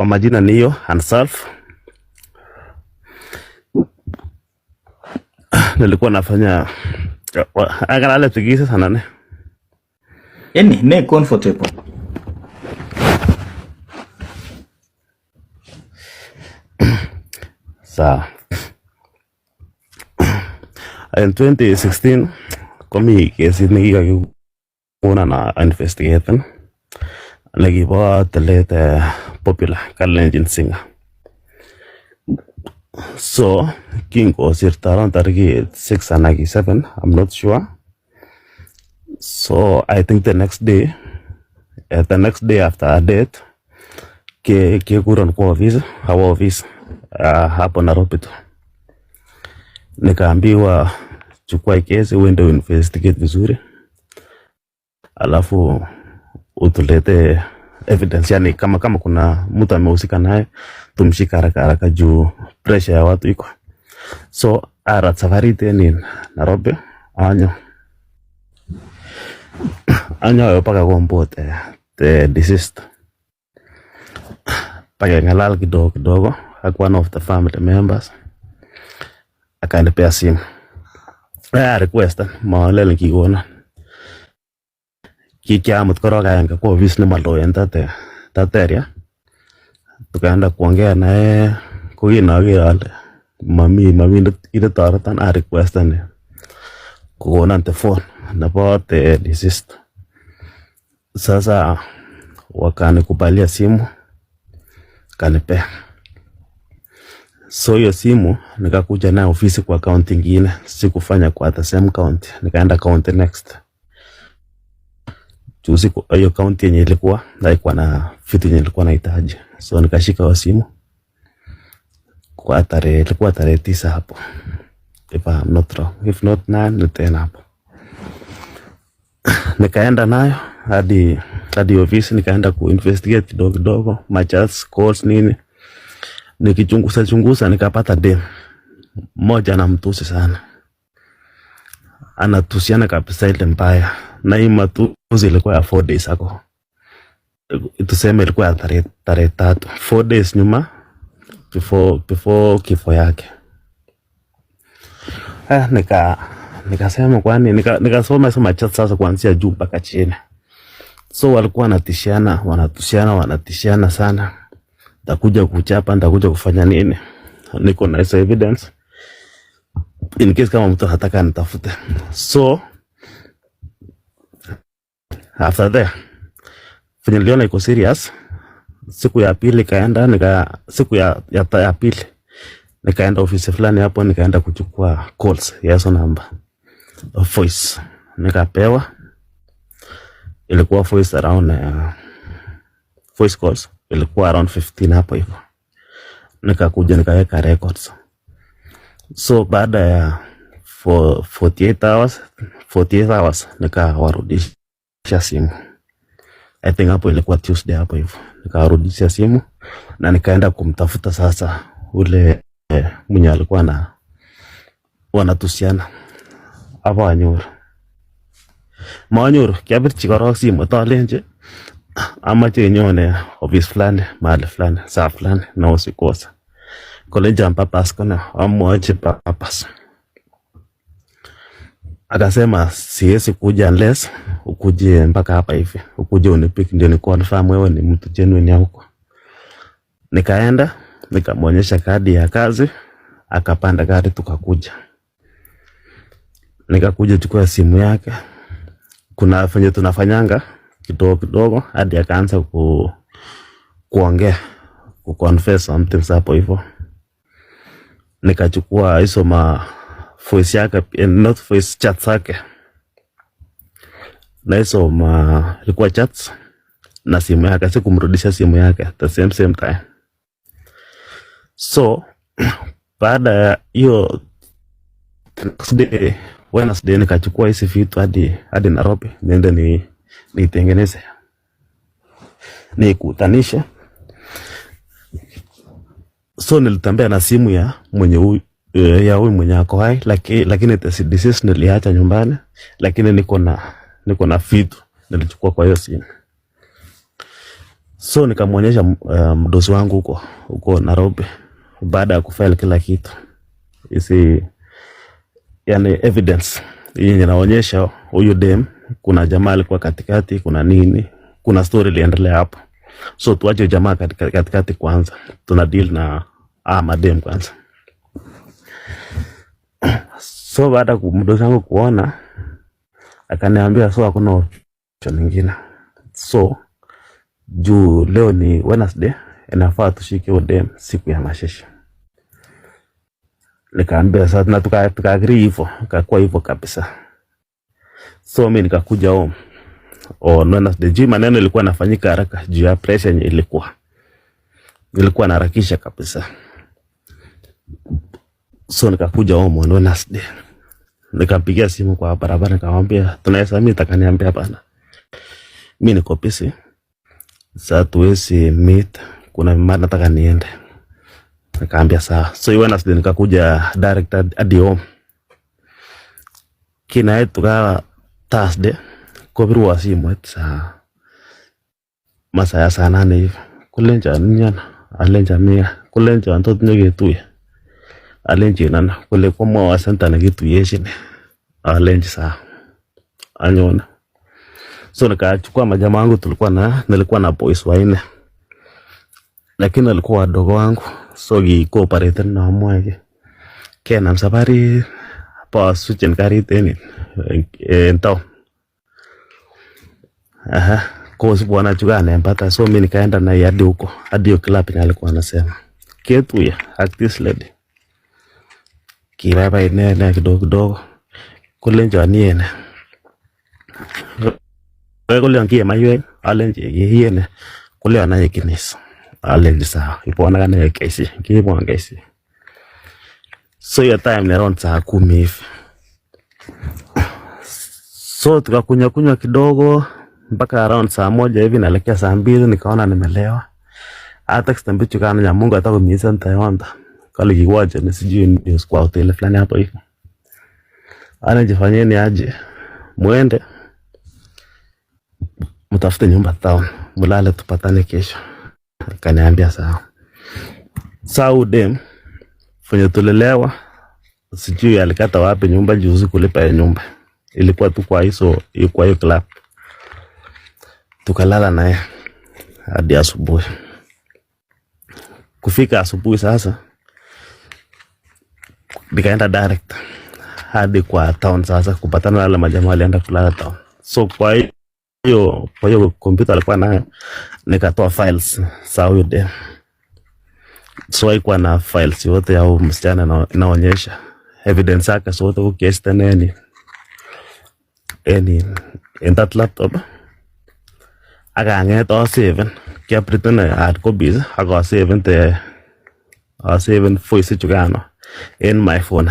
Kwa majina ni hiyo Hansalf. Nilikuwa nafanya akalale tikisa sana ne. Yani ne comfortable. Sawa. In 2016 komi kesi nekikakikona na investigation nekibo tilet Popular Kalenjin singer. So kingosirto around tariki 6 and 7, I'm not sure. So I think the next day after a date kekuron kwa our office hapo Nairobi tu. Nikaambiwa chukua kesi uende investigate vizuri, alafu utulete evidence, yani kama kuna mtu amehusika naye tumshika haraka juu pressure ya watu iko. So ara safari tena Nairobi anyo paka kombote the deceased paka ngalal kidogo ak one of the family members akanipea simu request maalele kikona kikiamut koroka yanga kwa office ni maloyen tateria tukaenda kuongea naye kukinage ale mami ile taratan request ne kuona the phone na pote deceased. Sasa wakanikubalia simu kanipea. So hiyo simu nikakuja na ofisi kwa county nyingine, sikufanya kwa the same county, nikaenda county next. Juzi hiyo county yenye ilikuwa haikuwa na vitu yenye ilikuwa nahitaji. So nikashika hiyo simu kwa ilikuwa tarehe 9 hapo, if I'm not wrong, if not 9 ni 10 hapo. Nikaenda nayo hadi ofisi, nikaenda kuinvestigate kidogo machats calls nini. Nikichunguza nikapata dem moja na mtusi sana, anatusiana kabisa ile mbaya, na hii matusi ilikuwa ya 4 days ago. Tuseme ilikuwa ya tarehe 3, 4 days nyuma before kifo yake. Nikasema kwani nikasoma soma chat sasa kuanzia juu mpaka chini. So walikuwa wanatishana sana. Nitakuja kuchapa, nitakuja kufanya nini? Niko na evidence in case kama mtu hataka nitafute. So after that niliona iko serious. Siku ya pili siku ya pili nikaenda ofisi fulani hapo, nikaenda kuchukua calls ya hizo namba of voice. Nikapewa, ilikuwa voice around voice calls ilikuwa around 15 hapo hivyo. Nikakuja nikaweka records. So baada ya 48 hours nikawarudisha simu. I think hapo ilikuwa Tuesday hapo hivyo. Nikawarudisha simu na nikaenda kumtafuta sasa ule mwenye alikuwa na wanatusiana hapo Manyuru kiabirchi korok simu tolenje amache nyone office fulani mahali fulani saa fulani na usikosa koleja papas kona amwache papas. Akasema siwezi kuja unless ukuje mpaka hapa hivi, ukuje unipick ndio ni confirm wewe ni mtu genuine huko. Nikaenda nikamwonyesha kadi ya kazi, akapanda gari tukakuja. Nikakuja chukua simu yake, kuna fanya tunafanyanga kidogo hadi akaanza kuongea kuconfess something hapo hivyo. Nikachukua hizo voice yake, not voice chat zake, na hizo ilikuwa chats na simu yake, sikumrudisha simu yake at the same time. So baada ya hiyo Wednesday nikachukua hizi vitu hadi Nairobi niende nitengeneze, nikutanisha. So nilitembea na simu ya mwenye huyu mwenye ako hai, lakini deceased niliacha nyumbani, lakini niko na vitu nilichukua kwa hiyo simu. So nikamwonyesha mdosi wangu huko Nairobi baada ya kufile kila kitu. Isi yani evidence yenye inaonyesha huyu dem kuna jamaa alikuwa katikati, kuna nini, kuna story iliendelea hapo. So tuache jamaa katikati kwanza. Tuna deal na madem kwanza. So baada mdosi wangu kuona akaniambia so hakuna option nyingine. So juu leo ni Wednesday, inafaa tushike udem siku ya mashesha. Nikaambia sasa na tukaagrii hivyo, kakuwa hivyo kabisa. So mimi nikakuja home on Wednesday. Juu maneno ilikuwa nafanyika haraka juu ya pressure yenye ilikuwa naharakisha kabisa. So nikakuja home on Wednesday. Nikampigia simu kwa barabara nikamwambia tunaweza meet, akaniambia hapana. Mimi niko busy. Sasa tuwezi meet, kuna mara nataka niende. Nikaambia sawa. So Wednesday nikakuja direct hadi home. Kina yetu ka Thursday kubirwa simu saa masaa ya saa 8 hivi. Kulenja nyana, alenja mia, kulenja ntot nyogetuye. Alenji nana, kule kwa mwa wasenta na gituye shine. Alenji saa anyona. So nikachukua majamaa wangu nilikuwa na boys waine. Lakini alikuwa wadogo wangu. So cooperate na mwake. Kena msafari pa switchen karit en town. Kwa sababu wanachukana mpata. So mimi nikaenda na hadi huko. Hadi club alikuwa anasema. Ketuye at this lady. Kiraba ine kidogo. Kulenja niene. Kule angie maywe alenje yene. Kule anaye kinisa. Alenje sawa. Ipo anagana kesi. Kipo angesi. So ya time ni around saa 10 hivi. So tukakunywa kidogo mpaka around saa 1 hivi naelekea saa 2 nikaona nimelewa. Hata kitambicho kana ya Mungu hata kumiza nitaonda. Kale kiwaje nisijui news kwa hotel fulani hapo hivi. Anajifanyeni aje. Muende mtafute nyumba town. Mulale tupatane kesho. Akaniambia sawa. Saudem fanya tulelewa, sijui alikata wapi nyumba juzi kulipa ya nyumba. Ilikuwa tu kwa hiyo club. Tukalala naye hadi asubuhi. Kufika asubuhi sasa nikaenda direct hadi kwa town sasa kupatana na wale majamaa walienda kulala town. So kwa hiyo computer alikuwa nayo nikatoa files za huyo dem. So haikuwa na files yote ya msichana inaonyesha evidence yake zote ukesta nani in that laptop. Akaanget all 7 kept na hard copies. Aga 7 voice chugano in my phone.